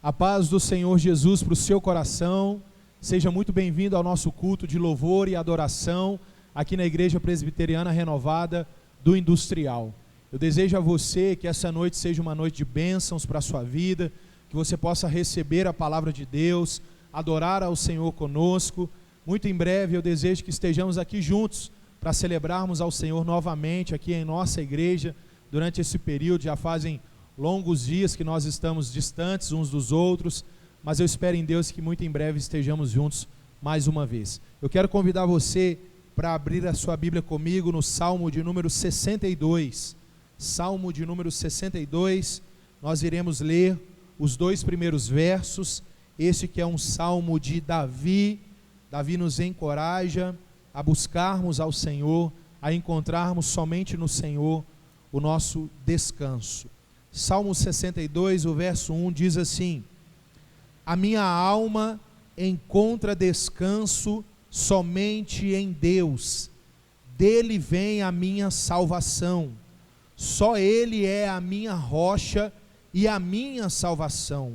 A paz do Senhor Jesus para o seu coração. Seja muito bem-vindo ao nosso culto de louvor e adoração aqui na Igreja Presbiteriana Renovada do Industrial. Eu desejo a você que essa noite seja uma noite de bênçãos para a sua vida, que você possa receber a palavra de Deus, adorar ao Senhor conosco. Muito em breve eu desejo que estejamos aqui juntos para celebrarmos ao Senhor novamente aqui em nossa igreja. Durante esse período já fazem longos dias que nós estamos distantes uns dos outros, mas eu espero em Deus que muito em breve estejamos juntos mais uma vez. Eu quero convidar você para abrir a sua Bíblia comigo no Salmo de número 62. Salmo de número 62, nós iremos ler os 2 primeiros versos. Este que é um salmo de Davi. Davi nos encoraja a buscarmos ao Senhor, a encontrarmos somente no Senhor o nosso descanso. Salmo 62, o verso 1 diz assim: a minha alma encontra descanso somente em Deus, dele vem a minha salvação, só Ele é a minha rocha e a minha salvação,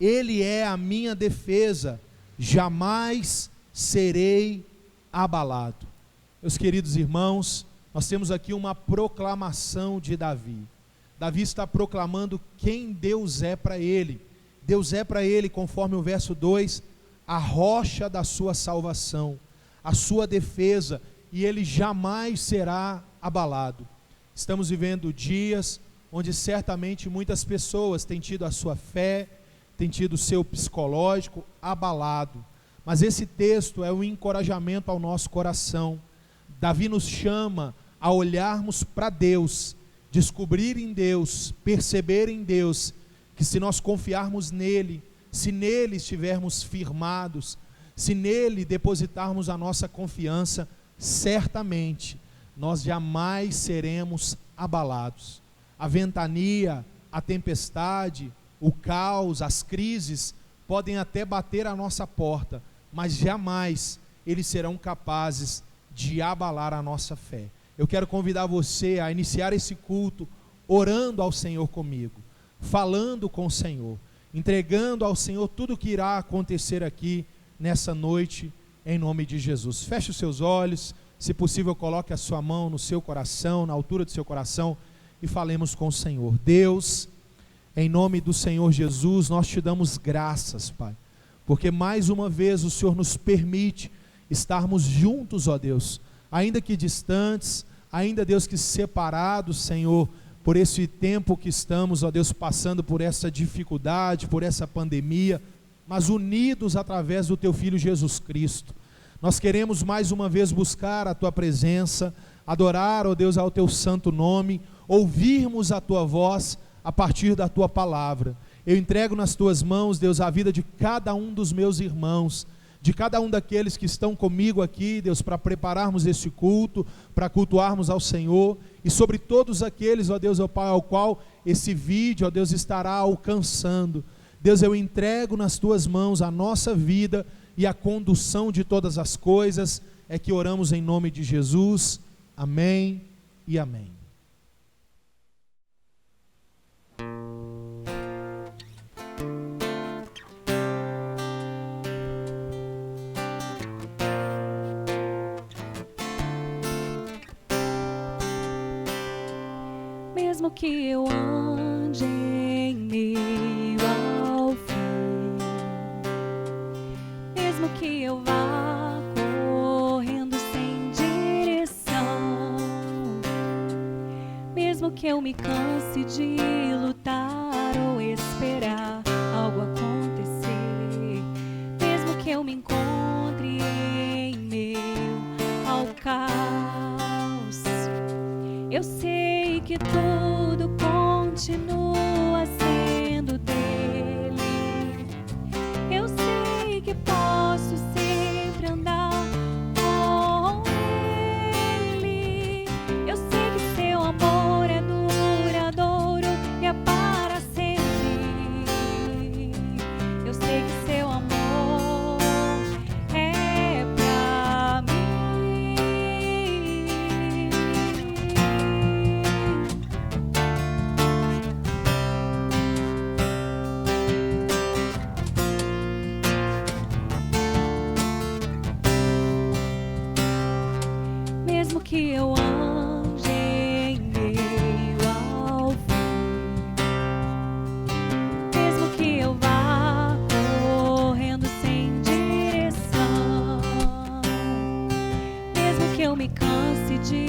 Ele é a minha defesa, jamais serei abalado. Meus queridos irmãos, nós temos aqui uma proclamação de Davi. Davi está proclamando quem Deus é para ele. Deus é para ele, conforme o verso 2, a rocha da sua salvação, a sua defesa, e ele jamais será abalado. Estamos vivendo dias onde certamente muitas pessoas têm tido a sua fé, têm tido o seu psicológico abalado, mas esse texto é um encorajamento ao nosso coração. Davi nos chama a olharmos para Deus, descobrir em Deus, perceber em Deus, que se nós confiarmos nele, se nele estivermos firmados, se nele depositarmos a nossa confiança, certamente nós jamais seremos abalados. A ventania, a tempestade, o caos, as crises podem até bater à nossa porta, mas jamais eles serão capazes de abalar a nossa fé. Eu quero convidar você a iniciar esse culto orando ao Senhor comigo, falando com o Senhor, entregando ao Senhor tudo o que irá acontecer aqui nessa noite, em nome de Jesus. Feche os seus olhos, se possível coloque a sua mão no seu coração, na altura do seu coração, e falemos com o Senhor. Deus, em nome do Senhor Jesus, nós te damos graças, Pai, porque mais uma vez o Senhor nos permite estarmos juntos, ó Deus, ainda que distantes, ainda, Deus, que separados, Senhor, por esse tempo que estamos, ó Deus, passando por essa dificuldade, por essa pandemia, mas unidos através do Teu Filho Jesus Cristo. Nós queremos mais uma vez buscar a Tua presença, adorar, ó Deus, ao Teu santo nome, ouvirmos a Tua voz a partir da Tua palavra. Eu entrego nas Tuas mãos, Deus, a vida de cada um dos meus irmãos, de cada um daqueles que estão comigo aqui, Deus, para prepararmos este culto, para cultuarmos ao Senhor, e sobre todos aqueles, ó Deus, ó Pai, ao qual esse vídeo, ó Deus, estará alcançando. Deus, eu entrego nas Tuas mãos a nossa vida e a condução de todas as coisas, é que oramos em nome de Jesus, amém e amém. Mesmo que eu ande em meio ao fim, mesmo que eu vá correndo sem direção, mesmo que eu me canse de lutar ou esperar algo acontecer, mesmo que eu me encontre em meio ao caos, eu sei que tudo continua sendo dele. Eu sei que posso sempre andar com ele. Eu sei que seu amor é duradouro e é para sempre. Eu sei que seu amor é pra mim. que eu ande em meio ao fim, mesmo que eu vá correndo sem direção, mesmo que eu me canse de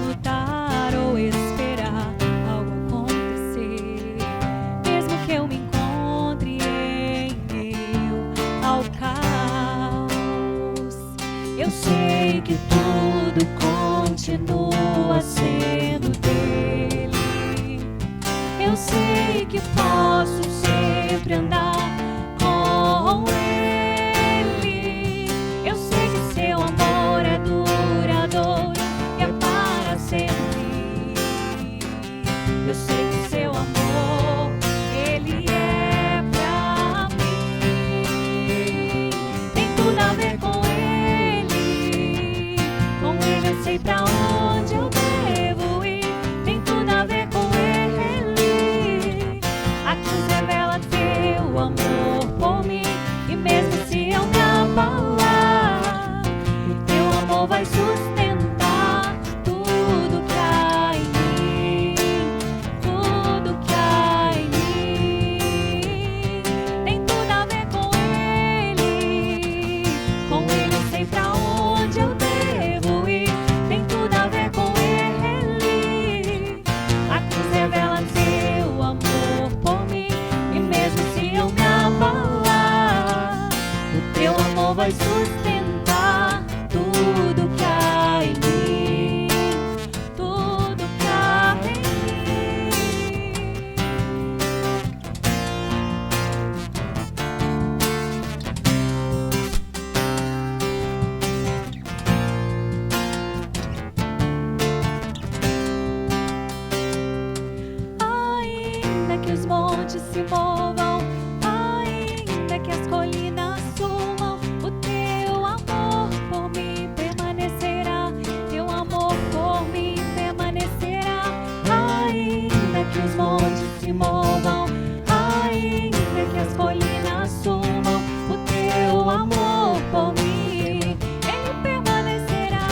lutar ou esperar algo acontecer, mesmo que eu me encontre em meio ao caos, eu sei que tudo continua sendo dele. Eu sei que posso sempre andar com ele. Eu sei que seu amor é duradouro e é para sempre. Eu sei que seu amor, ele é pra mim. Tem tudo a ver com ele. Com ele eu sei pra onde eu devo ir. Tem tudo a ver com ele. A cruz revela teu amor por mim. E mesmo se eu me abalar, o teu amor vai sustentar tudo que há em mim. Tudo que há em mim. Tem tudo a ver com ele. Com ele eu sei pra onde eu devo ir. Tem tudo a ver com ele. A cruz revela teu amor por mim. E mesmo se eu me abalar, o teu amor vai sustentar tudo que há em mim. Tudo que há em mim. Ainda que os montes se movam, ainda que as colinas sumam, o teu amor por mim permanecerá. Teu amor por mim permanecerá. Ainda que os montes se movam, ainda que as colinas sumam, o teu amor por mim, ele permanecerá.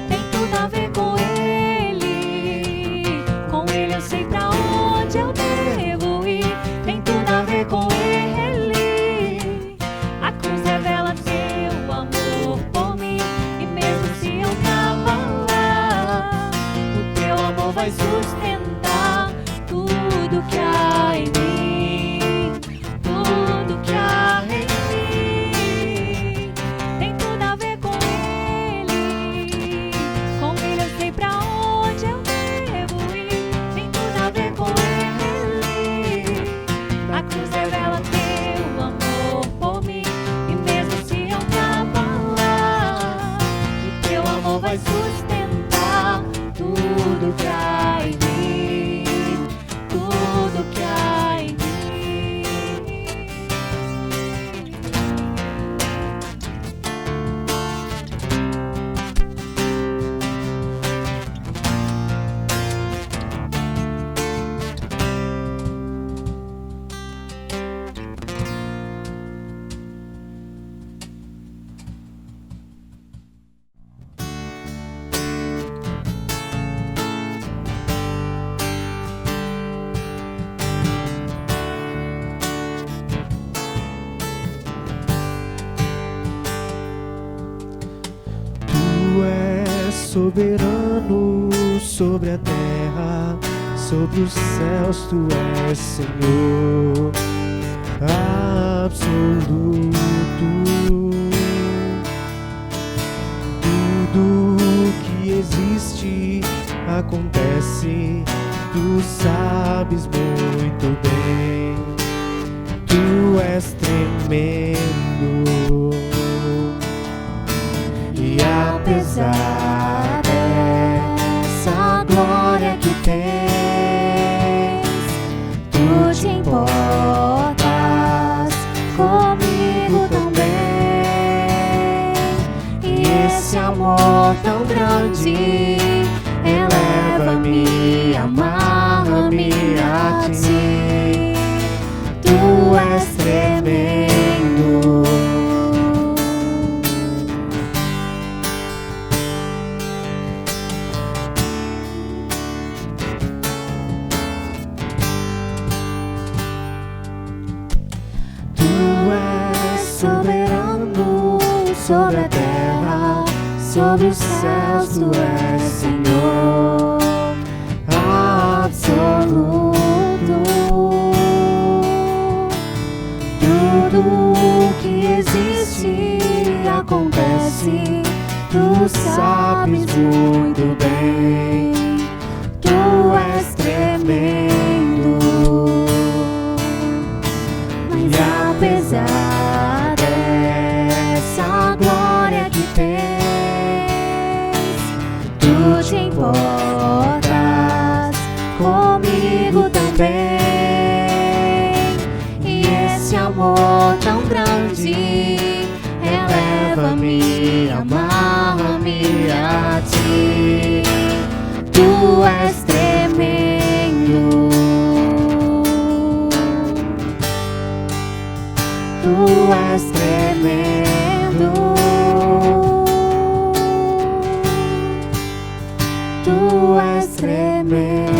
Tem tudo a ver com ele. Com ele eu sei pra onde eu devo ir. Tem tudo a ver com ele. A cruz revela teu amor por mim. E mesmo se eu me abalar, o teu amor vai sustentar tudo que há em mim. Tudo que há em mim. Tem tudo a ver com ele. Com ele eu sei pra onde eu devo ir. Tem tudo a ver com ele. A cruz revela teu amor por mim. E mesmo se eu me abalar, o teu amor vai sustentar tudo que há em mim. Tudo que há em mim. Tu és soberano sobre a terra, sobre os céus, tu és Senhor absoluto. Tudo que existe acontece, tu sabes muito bem. Tu és tremendo. E apesar dessa glória que tens, tu te importas comigo também. E esse amor amor tão grande, eleva-me, amarra-me a ti. Tu és tremendo. Tu és soberano sobre a terra, sobre os céus. Tu és Senhor absoluto. Tudo que existe acontece, tu sabes muito bem. Tu és tremendo. Mas apesar dessa glória que tens, tu te importas comigo também. E esse amor tão grande, eleva-me, amarra-me a ti. Tu és tremendo. Tu és tremendo. Tu és tremendo.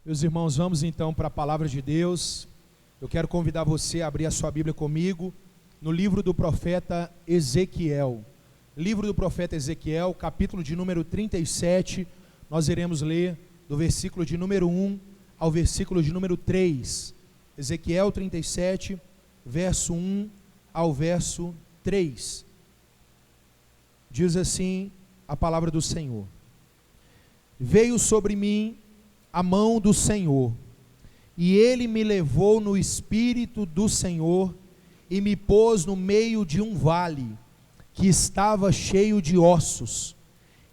Meus irmãos, vamos então para a palavra de Deus. Eu quero convidar você a abrir a sua Bíblia comigo no livro do profeta Ezequiel. Livro do profeta Ezequiel, capítulo de número 37, nós iremos ler do versículo de número 1 ao versículo de número 3. Ezequiel 37, verso 1 ao verso 3. Diz assim a palavra do Senhor: Veio sobre mim a mão do Senhor, e ele me levou no espírito do Senhor e me pôs no meio de um vale que estava cheio de ossos.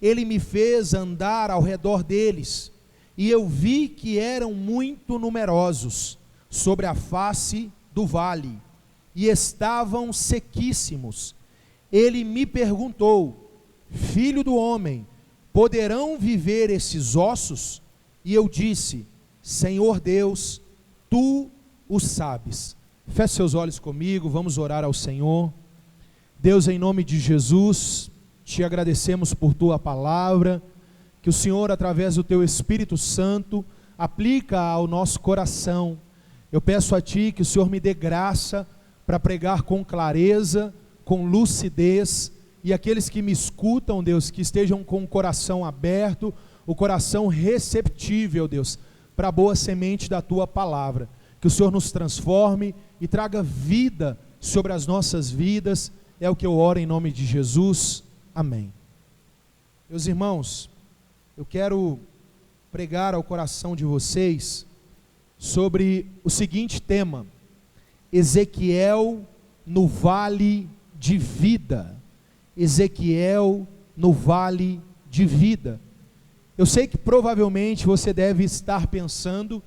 Ele me fez andar ao redor deles, e eu vi que eram muito numerosos sobre a face do vale, e estavam sequíssimos. Ele me perguntou: Filho do homem, poderão viver esses ossos? E eu disse: Senhor Deus, tu o sabes. Feche seus olhos comigo, vamos orar ao Senhor. Deus, em nome de Jesus, te agradecemos por tua palavra, que o Senhor, através do teu Espírito Santo, aplica ao nosso coração. Eu peço a ti que o Senhor me dê graça para pregar com clareza, com lucidez, e aqueles que me escutam, Deus, que estejam com o coração aberto, o coração receptível, Deus, para a boa semente da tua palavra. Que o Senhor nos transforme e traga vida sobre as nossas vidas. É o que eu oro em nome de Jesus, amém. Meus irmãos, eu quero pregar ao coração de vocês sobre o seguinte tema: Ezequiel no vale de vida. Ezequiel no vale de vida. Eu sei que provavelmente você deve estar pensando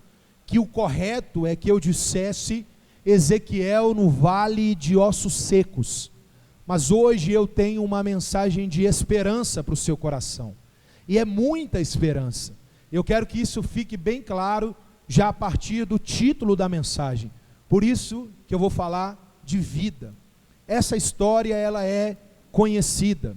que o correto é que eu dissesse Ezequiel no vale de ossos secos. Mas hoje eu tenho uma mensagem de esperança para o seu coração. E é muita esperança. Eu quero que isso fique bem claro já a partir do título da mensagem. Por isso que eu vou falar de vida. Essa história, ela é conhecida.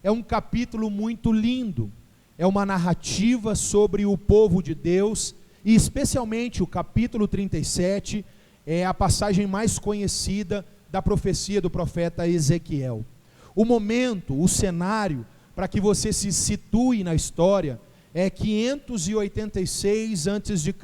É um capítulo muito lindo. É uma narrativa sobre o povo de Deus. E especialmente o capítulo 37 é a passagem mais conhecida da profecia do profeta Ezequiel. O momento, o cenário, para que você se situe na história, é 586 a.C.,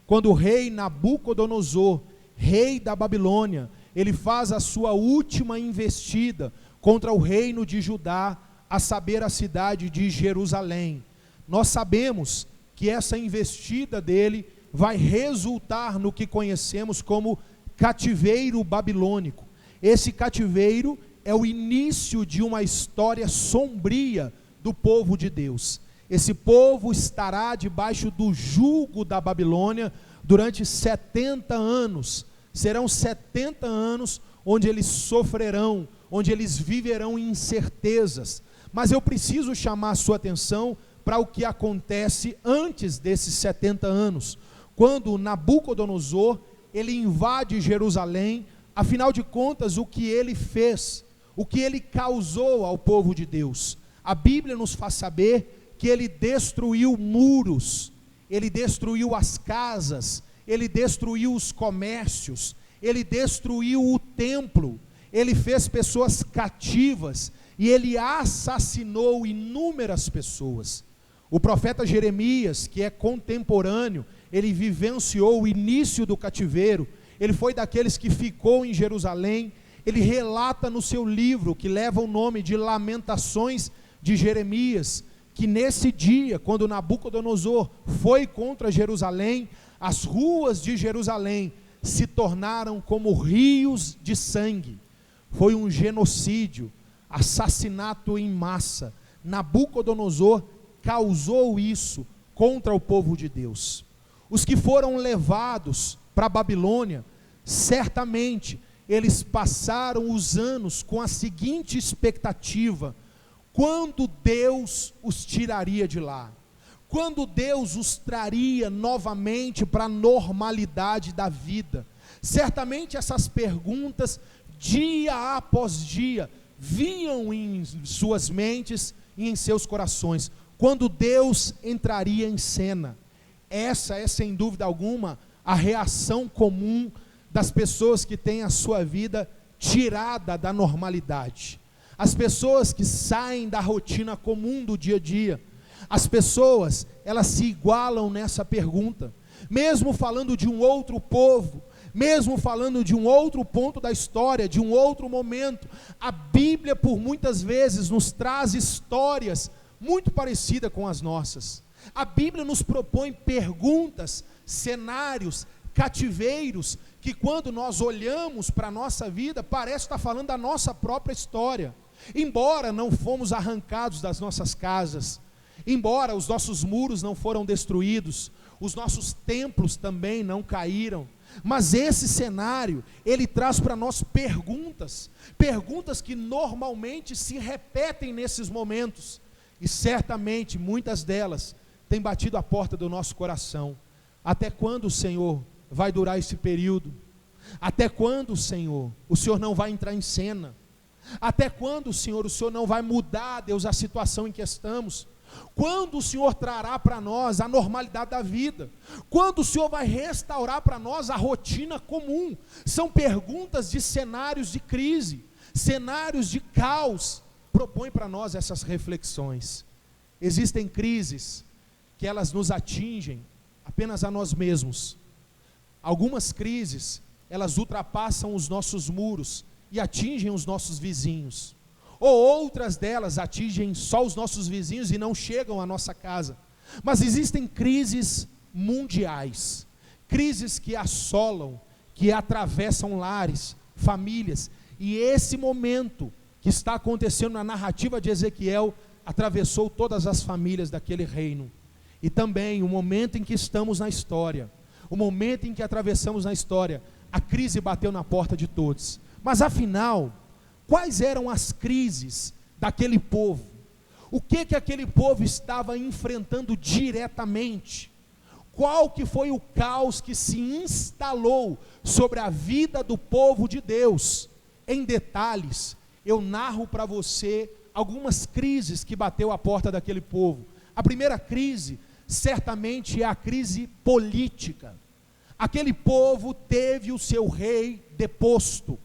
quando o rei Nabucodonosor, rei da Babilônia, ele faz a sua última investida contra o reino de Judá, a saber, a cidade de Jerusalém. Nós sabemos que essa investida dele vai resultar no que conhecemos como cativeiro babilônico. Esse cativeiro é o início de uma história sombria do povo de Deus. Esse povo estará debaixo do jugo da Babilônia durante 70 anos. Serão 70 anos onde eles sofrerão, onde eles viverão incertezas. Mas eu preciso chamar a sua atenção para o que acontece antes desses 70 anos, quando Nabucodonosor, ele invade Jerusalém. Afinal de contas, o que ele fez, o que ele causou ao povo de Deus? A Bíblia nos faz saber que ele destruiu muros, ele destruiu as casas, ele destruiu os comércios, ele destruiu o templo, ele fez pessoas cativas e ele assassinou inúmeras pessoas. O profeta Jeremias, que é contemporâneo, ele vivenciou o início do cativeiro, ele foi daqueles que ficou em Jerusalém. Ele relata no seu livro, que leva o nome de Lamentações de Jeremias, que nesse dia, quando Nabucodonosor foi contra Jerusalém, as ruas de Jerusalém se tornaram como rios de sangue. Foi um genocídio, assassinato em massa. Nabucodonosor causou isso contra o povo de Deus. Os que foram levados para a Babilônia, certamente eles passaram os anos com a seguinte expectativa: quando Deus os tiraria de lá? Quando Deus os traria novamente para a normalidade da vida? Certamente essas perguntas, dia após dia, vinham em suas mentes e em seus corações. Quando Deus entraria em cena? Essa é, sem dúvida alguma, a reação comum das pessoas que têm a sua vida tirada da normalidade. As pessoas que saem da rotina comum do dia a dia. As pessoas, elas se igualam nessa pergunta. Mesmo falando de um outro povo, mesmo falando de um outro ponto da história, de um outro momento, a Bíblia por muitas vezes nos traz histórias muito parecidas com as nossas. A Bíblia nos propõe perguntas, cenários, cativeiros, que quando nós olhamos para a nossa vida, parece estar falando da nossa própria história. Embora não fomos arrancados das nossas casas, embora os nossos muros não foram destruídos, os nossos templos também não caíram, mas esse cenário, ele traz para nós perguntas que normalmente se repetem nesses momentos, e certamente muitas delas têm batido a porta do nosso coração. Até quando, Senhor, vai durar esse período? Até quando, Senhor, o Senhor não vai entrar em cena? Até quando, Senhor, o Senhor não vai mudar, Deus, a situação em que estamos? Quando o Senhor trará para nós a normalidade da vida? Quando o Senhor vai restaurar para nós a rotina comum? São perguntas de cenários de crise, cenários de caos. Propõe para nós essas reflexões. Existem crises que elas nos atingem apenas a nós mesmos. Algumas crises, elas ultrapassam os nossos muros e atingem os nossos vizinhos. Ou outras delas atingem só os nossos vizinhos e não chegam à nossa casa. Mas existem crises mundiais, crises que assolam, que atravessam lares, famílias, e esse momento que está acontecendo na narrativa de Ezequiel, atravessou todas as famílias daquele reino. E também o momento em que estamos na história, o momento em que atravessamos na história, a crise bateu na porta de todos. Mas afinal, quais eram as crises daquele povo? O que aquele povo estava enfrentando diretamente? Qual que foi o caos que se instalou sobre a vida do povo de Deus? Em detalhes, eu narro para você algumas crises que bateu a porta daquele povo. A primeira crise, certamente, é a crise política. Aquele povo teve o seu rei deposto.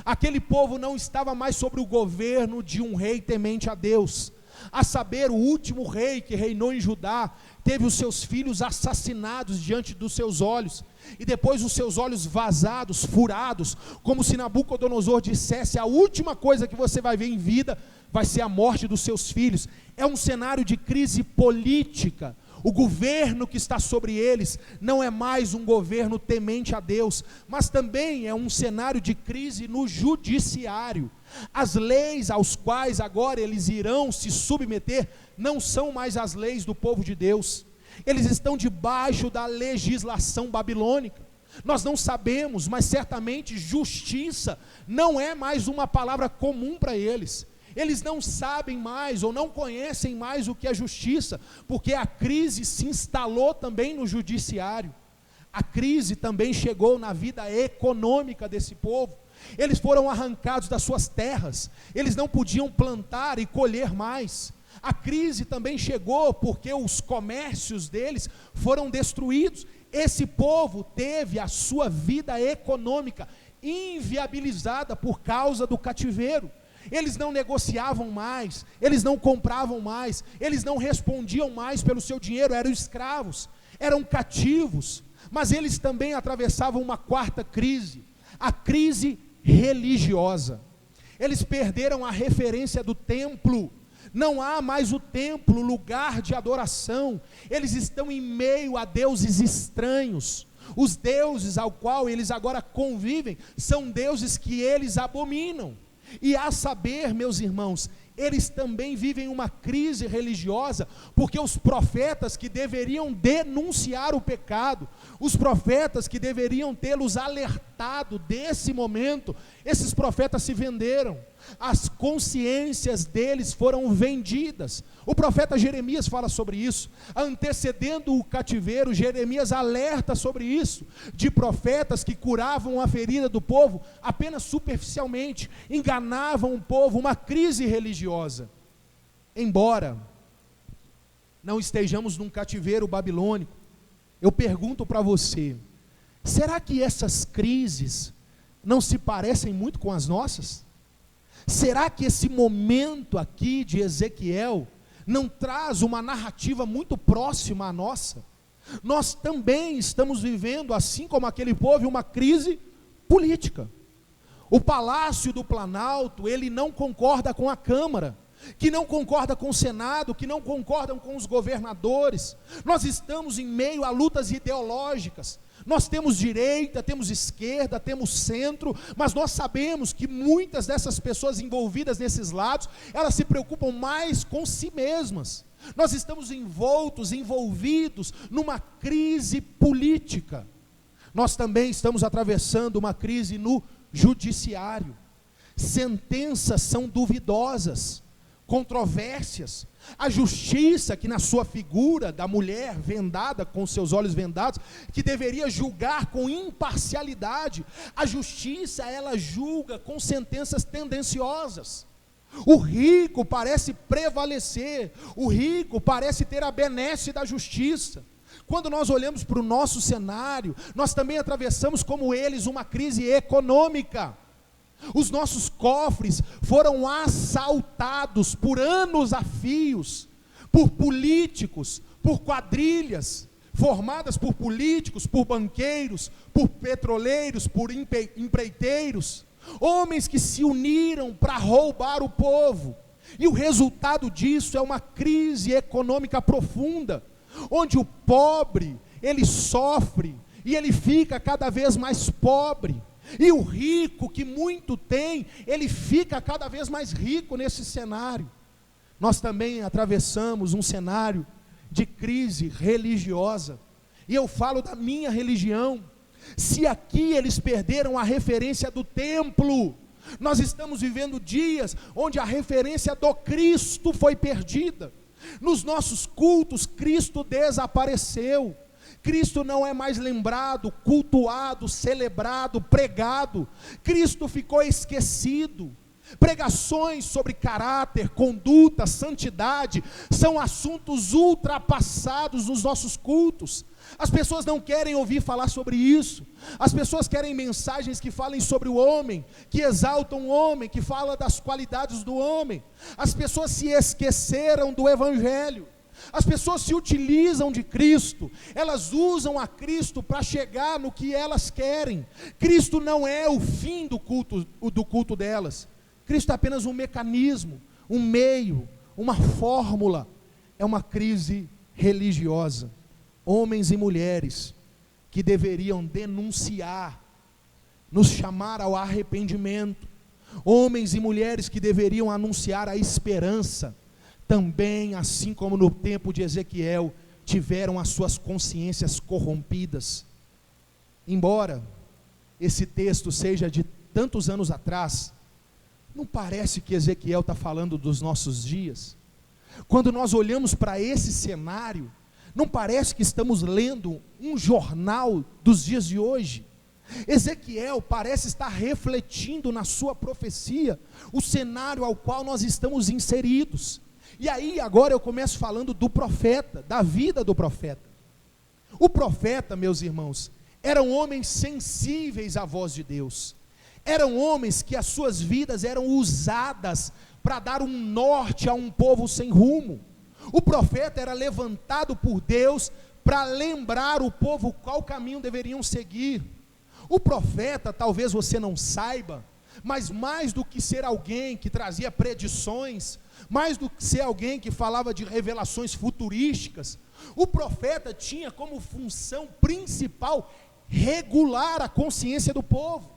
Aquele povo não estava mais sobre o governo de um rei temente a Deus. A saber, o último rei que reinou em Judá teve os seus filhos assassinados diante dos seus olhos, e depois os seus olhos vazados, furados, como se Nabucodonosor dissesse: a última coisa que você vai ver em vida vai ser a morte dos seus filhos. É um cenário de crise política. O governo que está sobre eles não é mais um governo temente a Deus, mas também é um cenário de crise no judiciário. As leis aos quais agora eles irão se submeter não são mais as leis do povo de Deus. Eles estão debaixo da legislação babilônica. Nós não sabemos, mas certamente justiça não é mais uma palavra comum para eles. Eles não sabem mais ou não conhecem mais o que é justiça, porque a crise se instalou também no judiciário. A crise também chegou na vida econômica desse povo. Eles foram arrancados das suas terras, eles não podiam plantar e colher mais. A crise também chegou porque os comércios deles foram destruídos. Esse povo teve a sua vida econômica inviabilizada por causa do cativeiro. Eles não negociavam mais, eles não compravam mais, eles não respondiam mais pelo seu dinheiro, eram escravos, eram cativos. Mas eles também atravessavam uma quarta crise, a crise religiosa. Eles perderam a referência do templo. Não há mais o templo, lugar de adoração. Eles estão em meio a deuses estranhos. Os deuses ao qual eles agora convivem são deuses que eles abominam. E a saber, meus irmãos, eles também vivem uma crise religiosa, porque os profetas que deveriam denunciar o pecado, os profetas que deveriam tê-los alertado desse momento, esses profetas se venderam, as consciências deles foram vendidas. O profeta Jeremias fala sobre isso, antecedendo o cativeiro, Jeremias alerta sobre isso, de profetas que curavam a ferida do povo apenas superficialmente, enganavam o povo, uma crise religiosa. Embora não estejamos num cativeiro babilônico, eu pergunto para você, será que essas crises não se parecem muito com as nossas? Será que esse momento aqui de Ezequiel não traz uma narrativa muito próxima à nossa? Nós também estamos vivendo, assim como aquele povo, uma crise política. O Palácio do Planalto, ele não concorda com a Câmara, que não concorda com o Senado, que não concordam com os governadores. Nós estamos em meio a lutas ideológicas. Nós temos direita, temos esquerda, temos centro, mas nós sabemos que muitas dessas pessoas envolvidas nesses lados, elas se preocupam mais com si mesmas. Nós estamos envolvidos numa crise política. Nós também estamos atravessando uma crise no judiciário. Sentenças são duvidosas, controvérsias. A justiça, que na sua figura da mulher vendada, com seus olhos vendados, que deveria julgar com imparcialidade, a justiça, ela julga com sentenças tendenciosas. O rico parece prevalecer, o rico parece ter a benesse da justiça. Quando nós olhamos para o nosso cenário, nós também atravessamos, como eles, uma crise econômica. Os nossos cofres foram assaltados por anos a fios, por políticos, por quadrilhas, formadas por políticos, por banqueiros, por petroleiros, por empreiteiros, homens que se uniram para roubar o povo. E o resultado disso é uma crise econômica profunda, onde o pobre, ele sofre, e ele fica cada vez mais pobre. E o rico, que muito tem, ele fica cada vez mais rico nesse cenário. Nós também atravessamos um cenário de crise religiosa. E eu falo da minha religião. Se aqui eles perderam a referência do templo, nós estamos vivendo dias onde a referência do Cristo foi perdida. Nos nossos cultos, Cristo desapareceu. Cristo não é mais lembrado, cultuado, celebrado, pregado. Cristo ficou esquecido. Pregações sobre caráter, conduta, santidade são assuntos ultrapassados nos nossos cultos. As pessoas não querem ouvir falar sobre isso. As pessoas querem mensagens que falem sobre o homem, que exaltam o homem, que falam das qualidades do homem. As pessoas se esqueceram do Evangelho. As pessoas se utilizam de Cristo, elas usam a Cristo para chegar no que elas querem. Cristo não é o fim do culto delas. Cristo é apenas um mecanismo, um meio, uma fórmula. É uma crise religiosa, homens e mulheres que deveriam denunciar, nos chamar ao arrependimento, homens e mulheres que deveriam anunciar a esperança, também, assim como no tempo de Ezequiel, tiveram as suas consciências corrompidas. Embora esse texto seja de tantos anos atrás, não parece que Ezequiel está falando dos nossos dias? Quando nós olhamos para esse cenário, não parece que estamos lendo um jornal dos dias de hoje? Ezequiel parece estar refletindo na sua profecia o cenário ao qual nós estamos inseridos. E aí agora eu começo falando do profeta, da vida do profeta. O profeta, meus irmãos, eram homens sensíveis à voz de Deus, eram homens que as suas vidas eram usadas para dar um norte a um povo sem rumo. O profeta era levantado por Deus para lembrar o povo qual caminho deveriam seguir. O profeta, talvez você não saiba, mas mais do que ser alguém que trazia predições, mais do que ser alguém que falava de revelações futurísticas, o profeta tinha como função principal regular a consciência do povo.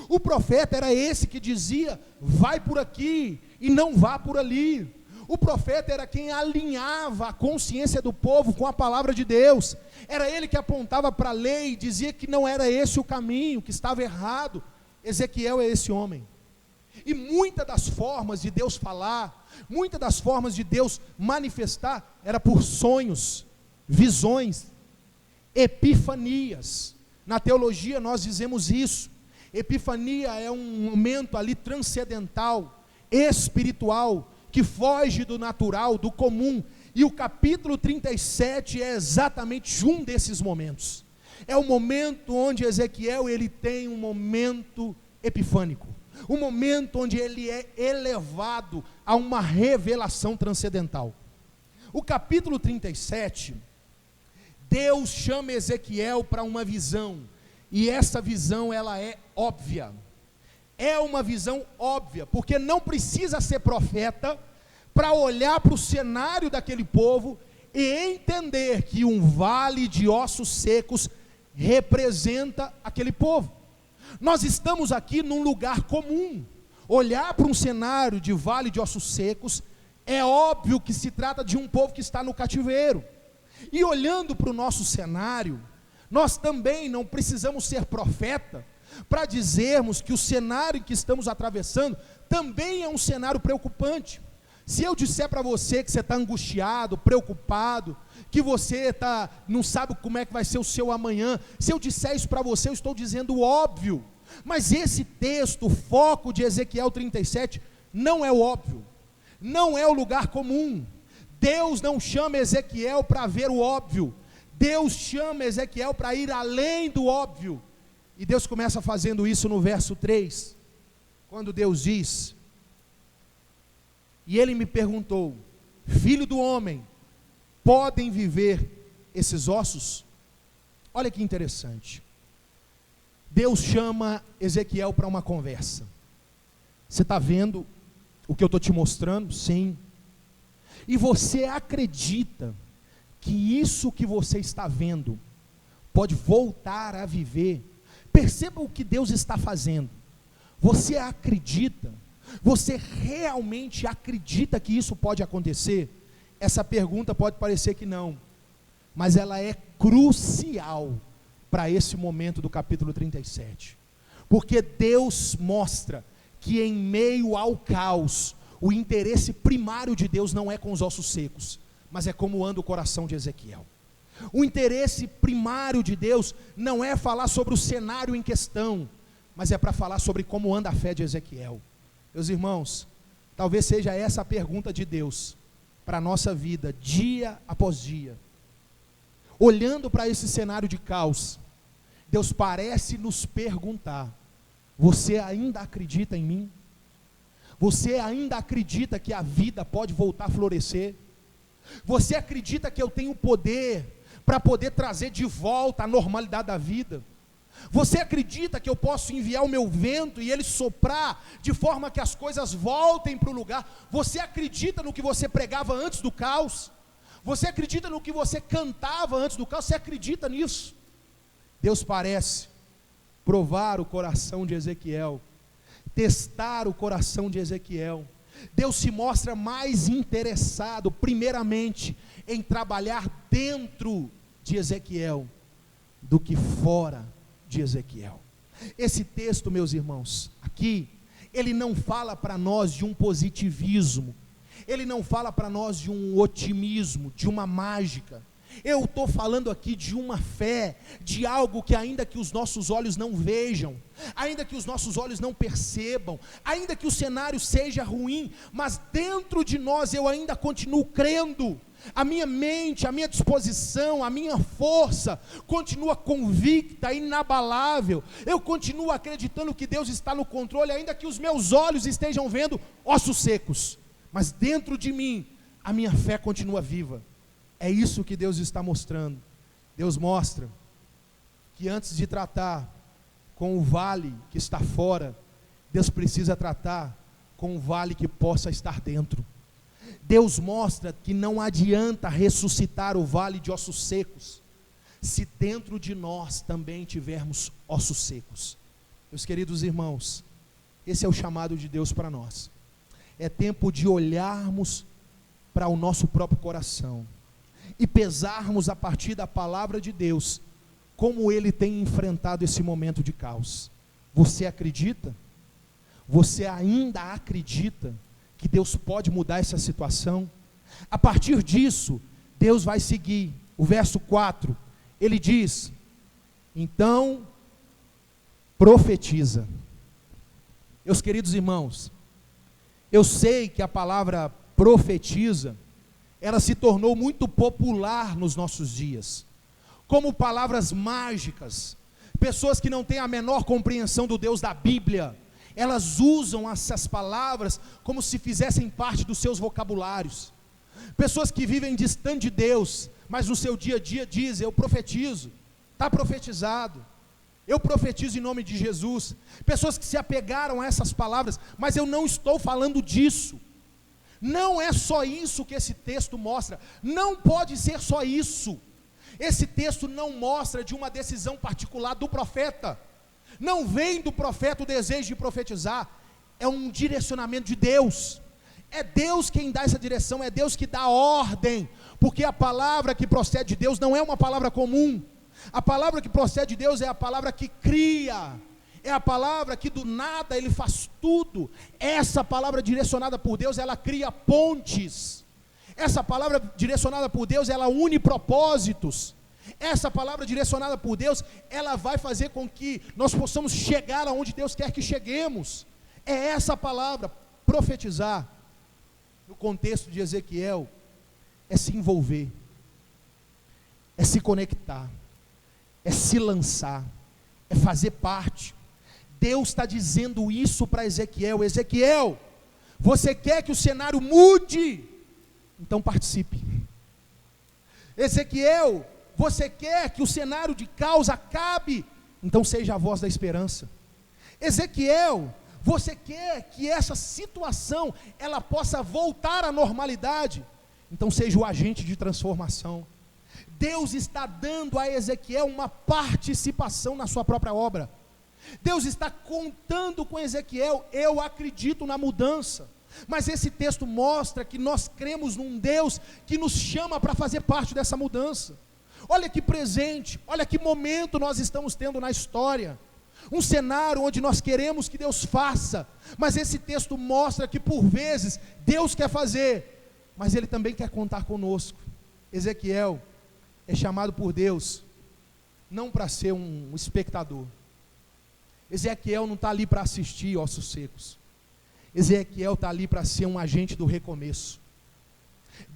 O profeta era esse que dizia, vai por aqui e não vá por ali. O profeta era quem alinhava a consciência do povo com a palavra de Deus. Era ele que apontava para a lei, dizia que não era esse o caminho, que estava errado. Ezequiel é esse homem. E muitas das formas de Deus falar, muitas das formas de Deus manifestar, era por sonhos, visões, epifanias. Na teologia nós dizemos isso. Epifania é um momento ali transcendental, espiritual, que foge do natural, do comum. E o capítulo 37 é exatamente um desses momentos. É o momento onde Ezequiel ele tem um momento epifânico, um momento onde ele é elevado a uma revelação transcendental. O capítulo 37, Deus chama Ezequiel para uma visão, e essa visão ela é óbvia. É uma visão óbvia, porque não precisa ser profeta para olhar para o cenário daquele povo e entender que um vale de ossos secos representa aquele povo. Nós estamos aqui num lugar comum. Olhar para um cenário de vale de ossos secos, é óbvio que se trata de um povo que está no cativeiro. E olhando para o nosso cenário, nós também não precisamos ser profeta para dizermos que o cenário que estamos atravessando também é um cenário preocupante. Se eu disser para você que você está angustiado, preocupado, que você não sabe como é que vai ser o seu amanhã, se eu disser isso para você, eu estou dizendo o óbvio. Mas esse texto, o foco de Ezequiel 37, não é o óbvio, não é o lugar comum. Deus não chama Ezequiel para ver o óbvio, Deus chama Ezequiel para ir além do óbvio. E Deus começa fazendo isso no verso 3, quando Deus diz: e ele me perguntou, filho do homem, podem viver esses ossos? Olha que interessante. Deus chama Ezequiel para uma conversa. Você está vendo o que eu estou te mostrando? Sim. E você acredita que isso que você está vendo pode voltar a viver? Perceba o que Deus está fazendo. Você acredita? Você realmente acredita que isso pode acontecer? Essa pergunta pode parecer que não, mas ela é crucial para esse momento do capítulo 37, porque Deus mostra que em meio ao caos, o interesse primário de Deus não é com os ossos secos, mas é como anda o coração de Ezequiel. O interesse primário de Deus não é falar sobre o cenário em questão, mas é para falar sobre como anda a fé de Ezequiel. Meus irmãos, talvez seja essa a pergunta de Deus para a nossa vida, dia após dia. Olhando para esse cenário de caos, Deus parece nos perguntar: você ainda acredita em mim? Você ainda acredita que a vida pode voltar a florescer? Você acredita que eu tenho poder para poder trazer de volta a normalidade da vida? Você acredita que eu posso enviar o meu vento e ele soprar de forma que as coisas voltem para o lugar? Você acredita no que você pregava antes do caos? Você acredita no que você cantava antes do caos? Você acredita nisso? Deus parece provar o coração de Ezequiel, testar o coração de Ezequiel. Deus se mostra mais interessado, primeiramente, em trabalhar dentro de Ezequiel, do que fora de Ezequiel. Esse texto, meus irmãos, aqui, ele não fala para nós de um positivismo, ele não fala para nós de um otimismo, de uma mágica. Eu estou falando aqui de uma fé, de algo que ainda que os nossos olhos não vejam, ainda que os nossos olhos não percebam, ainda que o cenário seja ruim, mas dentro de nós eu ainda continuo crendo. A minha mente, a minha disposição, a minha força continua convicta, inabalável. Eu continuo acreditando que Deus está no controle, ainda que os meus olhos estejam vendo ossos secos, mas dentro de mim a minha fé continua viva. É isso que Deus está mostrando. Deus mostra que antes de tratar com o vale que está fora, Deus precisa tratar com o vale que possa estar dentro. Deus mostra que não adianta ressuscitar o vale de ossos secos, se dentro de nós também tivermos ossos secos. Meus queridos irmãos, esse é o chamado de Deus para nós. É tempo de olharmos para o nosso próprio coração e pesarmos a partir da palavra de Deus, como Ele tem enfrentado esse momento de caos. Você acredita? Você ainda acredita que Deus pode mudar essa situação? A partir disso, Deus vai seguir. O verso 4, ele diz: então, profetiza. Meus queridos irmãos, eu sei que a palavra profetiza, ela se tornou muito popular nos nossos dias, como palavras mágicas. Pessoas que não têm a menor compreensão do Deus da Bíblia, elas usam essas palavras como se fizessem parte dos seus vocabulários. Pessoas que vivem distante de Deus, mas no seu dia a dia dizem: eu profetizo, está profetizado, eu profetizo em nome de Jesus. Pessoas que se apegaram a essas palavras, mas eu não estou falando disso. Não é só isso que esse texto mostra, não pode ser só isso. Esse texto não mostra de uma decisão particular do profeta, não vem do profeta o desejo de profetizar, é um direcionamento de Deus. É Deus quem dá essa direção, é Deus que dá ordem, porque a palavra que procede de Deus não é uma palavra comum. A palavra que procede de Deus é a palavra que cria, é a palavra que do nada Ele faz tudo. Essa palavra direcionada por Deus, ela cria pontes. Essa palavra direcionada por Deus, ela une propósitos. Essa palavra direcionada por Deus, ela vai fazer com que nós possamos chegar aonde Deus quer que cheguemos. É essa palavra, profetizar, no contexto de Ezequiel, é se envolver, é se conectar, é se lançar, é fazer parte. Deus está dizendo isso para Ezequiel: Ezequiel, você quer que o cenário mude? Então participe. Ezequiel, você quer que o cenário de caos acabe? Então seja a voz da esperança. Ezequiel, você quer que essa situação ela possa voltar à normalidade? Então seja o agente de transformação. Deus está dando a Ezequiel uma participação na sua própria obra. Deus está contando com Ezequiel: eu acredito na mudança. Mas esse texto mostra que nós cremos num Deus que nos chama para fazer parte dessa mudança. Olha que presente, olha que momento nós estamos tendo na história. Um cenário onde nós queremos que Deus faça, mas esse texto mostra que por vezes Deus quer fazer, mas Ele também quer contar conosco. Ezequiel é chamado por Deus não para ser um espectador. Ezequiel não está ali para assistir ossos secos. Ezequiel está ali para ser um agente do recomeço.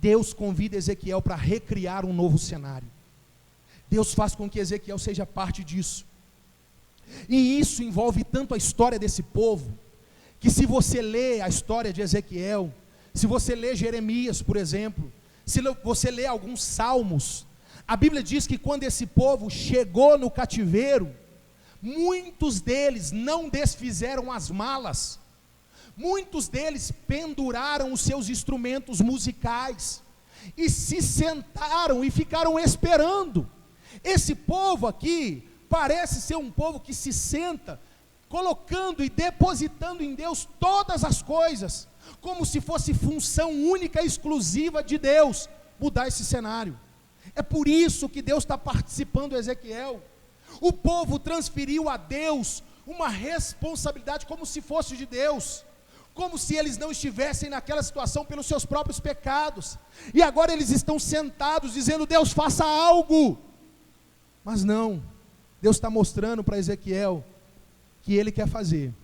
Deus convida Ezequiel para recriar um novo cenário. Deus faz com que Ezequiel seja parte disso. E isso envolve tanto a história desse povo, que se você lê a história de Ezequiel, se você lê Jeremias, por exemplo, se você lê alguns salmos, a Bíblia diz que quando esse povo chegou no cativeiro, muitos deles não desfizeram as malas, muitos deles penduraram os seus instrumentos musicais, e se sentaram e ficaram esperando. Esse povo aqui parece ser um povo que se senta, colocando e depositando em Deus todas as coisas, como se fosse função única e exclusiva de Deus, mudar esse cenário. É por isso que Deus está participando de Ezequiel. O povo transferiu a Deus uma responsabilidade como se fosse de Deus, como se eles não estivessem naquela situação pelos seus próprios pecados, e agora eles estão sentados dizendo: Deus, faça algo. Mas não, Deus está mostrando para Ezequiel que Ele quer fazer,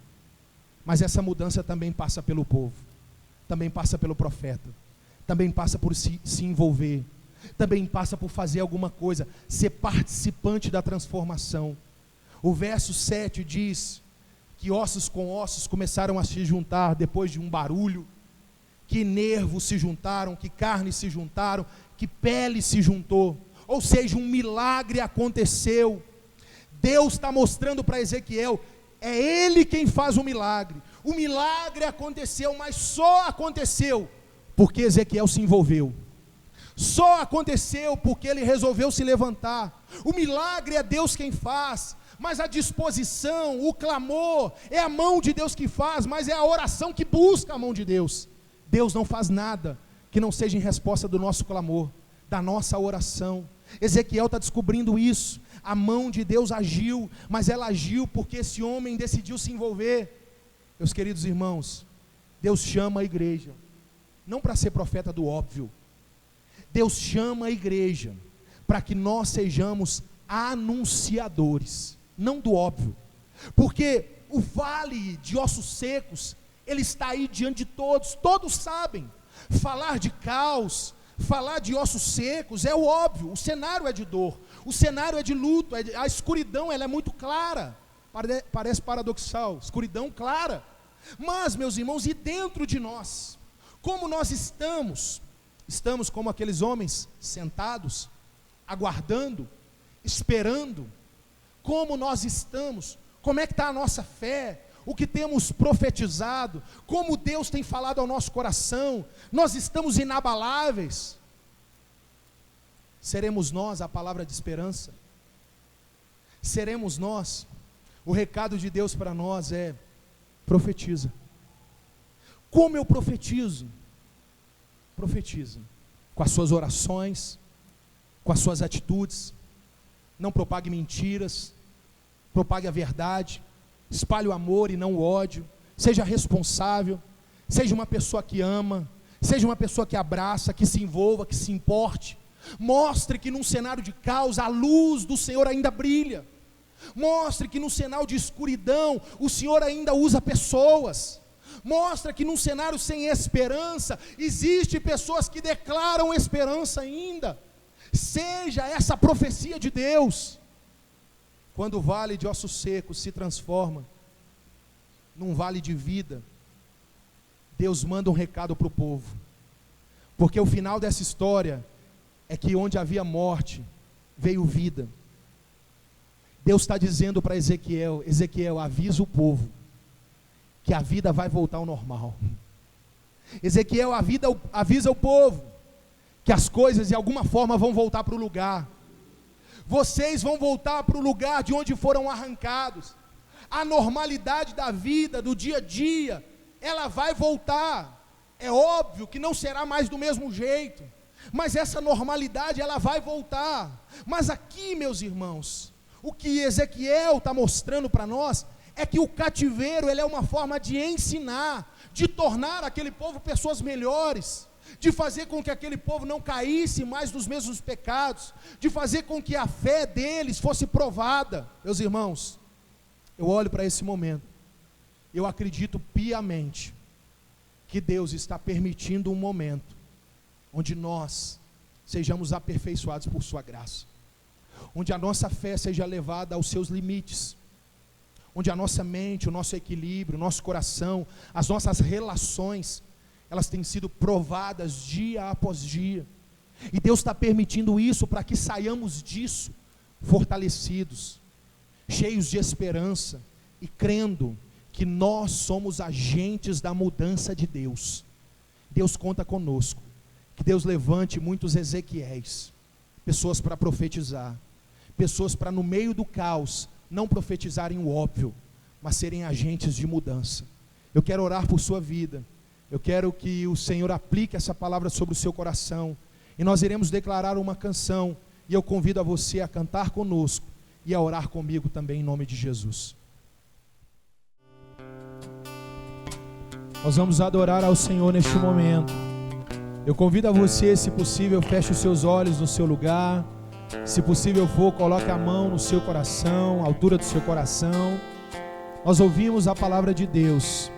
mas essa mudança também passa pelo povo, também passa pelo profeta, também passa por se envolver, também passa por fazer alguma coisa, ser participante da transformação. O verso 7 diz que ossos com ossos começaram a se juntar depois de um barulho, que nervos se juntaram, que carne se juntaram, que pele se juntou, ou seja, um milagre aconteceu. Deus está mostrando para Ezequiel, é Ele quem faz o milagre aconteceu, mas só aconteceu porque Ezequiel se envolveu, só aconteceu porque ele resolveu se levantar. O milagre é Deus quem faz, mas a disposição, o clamor, é a mão de Deus que faz, mas é a oração que busca a mão de Deus. Deus não faz nada que não seja em resposta do nosso clamor, da nossa oração. Ezequiel está descobrindo isso. A mão de Deus agiu, mas ela agiu porque esse homem decidiu se envolver. Meus queridos irmãos, Deus chama a igreja, não para ser profeta do óbvio. Deus chama a igreja para que nós sejamos anunciadores, não do óbvio, porque o vale de ossos secos, ele está aí diante de todos, todos sabem. Falar de caos, falar de ossos secos é o óbvio, o cenário é de dor, o cenário é de luto, a escuridão ela é muito clara, parece paradoxal, escuridão clara, mas meus irmãos, e dentro de nós, como nós estamos como aqueles homens sentados, aguardando, esperando, como nós estamos, como é que está a nossa fé, o que temos profetizado, como Deus tem falado ao nosso coração, nós estamos inabaláveis? Seremos nós a palavra de esperança? Seremos nós? O recado de Deus para nós é: profetiza. Como eu profetizo? Profetiza com as suas orações, com as suas atitudes. Não propague mentiras, propague a verdade, espalhe o amor e não o ódio, seja responsável, seja uma pessoa que ama, seja uma pessoa que abraça, que se envolva, que se importe. Mostre que num cenário de caos a luz do Senhor ainda brilha. Mostre que num cenário de escuridão o Senhor ainda usa pessoas. Mostra que num cenário sem esperança existe pessoas que declaram esperança ainda. Seja essa profecia de Deus. Quando o vale de ossos secos se transforma num vale de vida, Deus manda um recado para o povo, porque o final dessa história é que onde havia morte, veio vida. Deus está dizendo para Ezequiel: Ezequiel, avisa o povo que a vida vai voltar ao normal. Ezequiel avisa o povo que as coisas de alguma forma vão voltar para o lugar. Vocês vão voltar para o lugar de onde foram arrancados. A normalidade da vida, do dia a dia, ela vai voltar. É óbvio que não será mais do mesmo jeito, mas essa normalidade ela vai voltar. Mas aqui, meus irmãos, o que Ezequiel está mostrando para nós é que o cativeiro ele é uma forma de ensinar, de tornar aquele povo pessoas melhores, de fazer com que aquele povo não caísse mais nos mesmos pecados, de fazer com que a fé deles fosse provada. Meus irmãos, eu olho para esse momento, eu acredito piamente que Deus está permitindo um momento onde nós sejamos aperfeiçoados por sua graça, onde a nossa fé seja levada aos seus limites, onde a nossa mente, o nosso equilíbrio, o nosso coração, as nossas relações, elas têm sido provadas dia após dia, e Deus está permitindo isso para que saiamos disso fortalecidos, cheios de esperança, e crendo que nós somos agentes da mudança de Deus. Deus conta conosco, Que Deus levante muitos Ezequiéis, pessoas para profetizar, pessoas para no meio do caos, não profetizarem o óbvio, mas serem agentes de mudança. Eu quero orar por sua vida, eu quero que o Senhor aplique essa palavra sobre o seu coração, e nós iremos declarar uma canção, e eu convido a você a cantar conosco, e a orar comigo também em nome de Jesus. Nós vamos adorar ao Senhor neste momento. Eu convido a você, se possível, feche os seus olhos no seu lugar. Se possível for, coloque a mão no seu coração, a altura do seu coração. Nós ouvimos a palavra de Deus.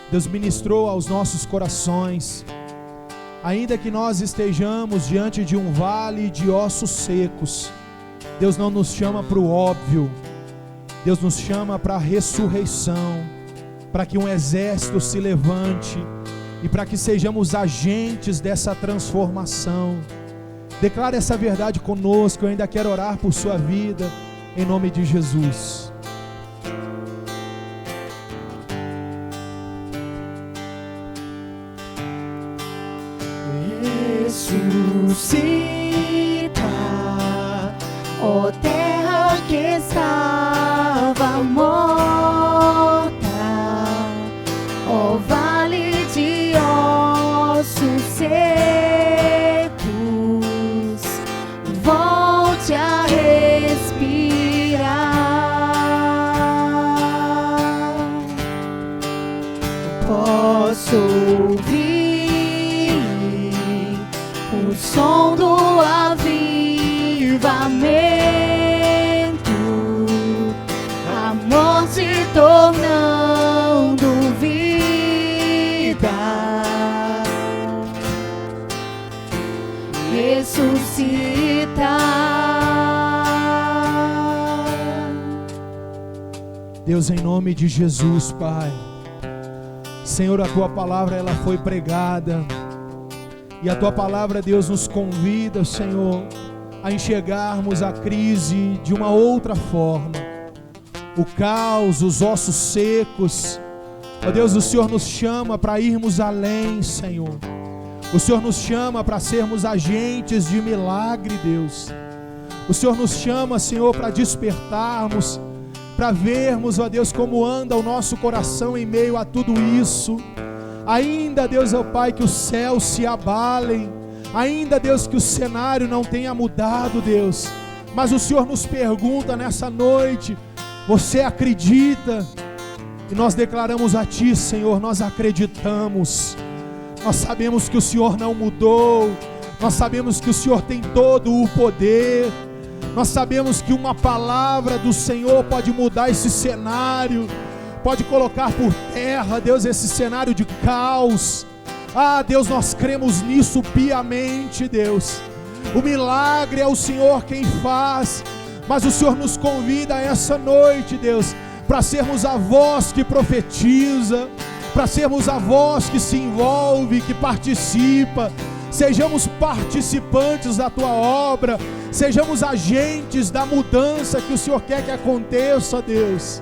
Deus ministrou aos nossos corações. Ainda que nós estejamos diante de um vale de ossos secos, Deus não nos chama para o óbvio. Deus nos chama para a ressurreição, para que um exército se levante e para que sejamos agentes dessa transformação. Declare essa verdade conosco. Eu ainda quero orar por sua vida, em nome de Jesus. Ressuscita, ó terra que estava morta, ó vale de ossos secos, volte a respirar. Posso ouvir o som do avivamento, a morte tornando vida, ressuscita. Deus, em nome de Jesus, Pai, Senhor, a Tua palavra ela foi pregada, e a Tua palavra, Deus, nos convida, Senhor, a enxergarmos a crise de uma outra forma. O caos, os ossos secos. Ó Deus, o Senhor nos chama para irmos além, Senhor. O Senhor nos chama para sermos agentes de milagre, Deus. O Senhor nos chama, Senhor, para despertarmos, para vermos, ó Deus, como anda o nosso coração em meio a tudo isso. Ainda, Deus, ó Pai, que os céus se abalem, ainda, Deus, que o cenário não tenha mudado, Deus, mas o Senhor nos pergunta nessa noite: você acredita? E nós declaramos a Ti, Senhor, nós acreditamos. Nós sabemos que o Senhor não mudou, nós sabemos que o Senhor tem todo o poder, nós sabemos que uma palavra do Senhor pode mudar esse cenário, pode colocar por terra, Deus, esse cenário de caos. Ah, Deus, nós cremos nisso piamente, Deus. O milagre é o Senhor quem faz, mas o Senhor nos convida essa noite, Deus, para sermos a voz que profetiza, para sermos a voz que se envolve, que participa. Sejamos participantes da Tua obra, sejamos agentes da mudança que o Senhor quer que aconteça, Deus.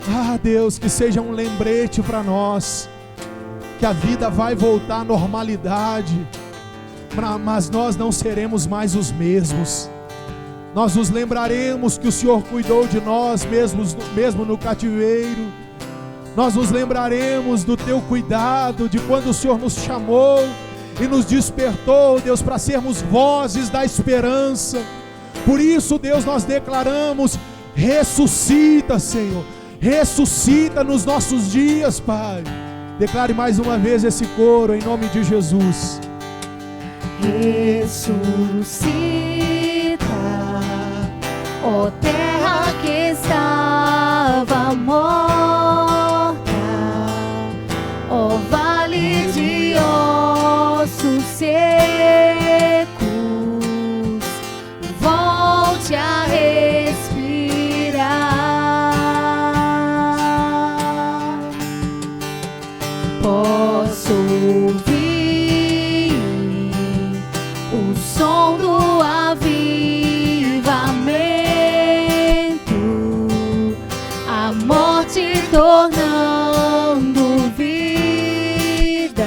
Ah, Deus, que seja um lembrete para nós, que a vida vai voltar à normalidade, mas nós não seremos mais os mesmos. Nós nos lembraremos que o Senhor cuidou de nós mesmo no cativeiro. Nós nos lembraremos do Teu cuidado, de quando o Senhor nos chamou e nos despertou, Deus, para sermos vozes da esperança. Por isso, Deus, nós declaramos: ressuscita, Senhor, ressuscita nos nossos dias, Pai. Declare mais uma vez esse coro em nome de Jesus. Ressuscita, ó terra que estava morta, ó vale de ossos secos, volte a respirar. Posso ouvir o som do avivamento, a morte tornando vida,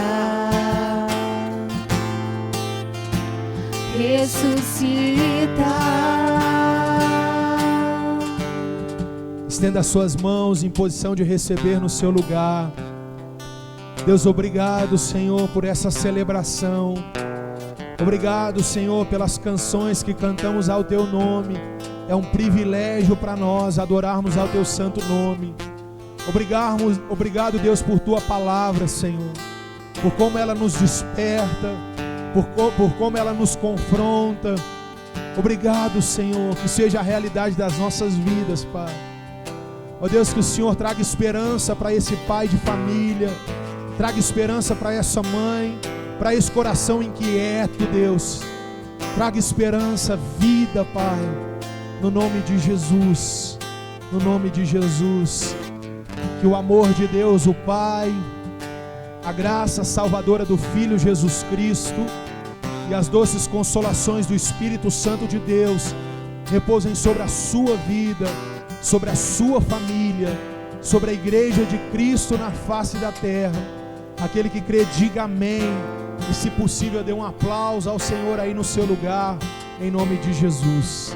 Estenda as suas mãos em posição de receber no seu lugar. Deus, obrigado, Senhor, por essa celebração. Obrigado, Senhor, pelas canções que cantamos ao Teu nome. É um privilégio para nós adorarmos ao Teu santo nome. Obrigado, Deus, por Tua palavra, Senhor, por como ela nos desperta, por como ela nos confronta. Obrigado, Senhor, que seja a realidade das nossas vidas, Pai. Ó Deus, que o Senhor traga esperança para esse pai de família, traga esperança para essa mãe, para esse coração inquieto, Deus. Traga esperança, vida, Pai, no nome de Jesus, no nome de Jesus. Que o amor de Deus, o Pai, a graça salvadora do Filho Jesus Cristo e as doces consolações do Espírito Santo de Deus repousem sobre a sua vida, sobre a sua família, sobre a igreja de Cristo na face da terra. Aquele que crê, diga amém. E se possível, dê um aplauso ao Senhor aí no seu lugar, em nome de Jesus.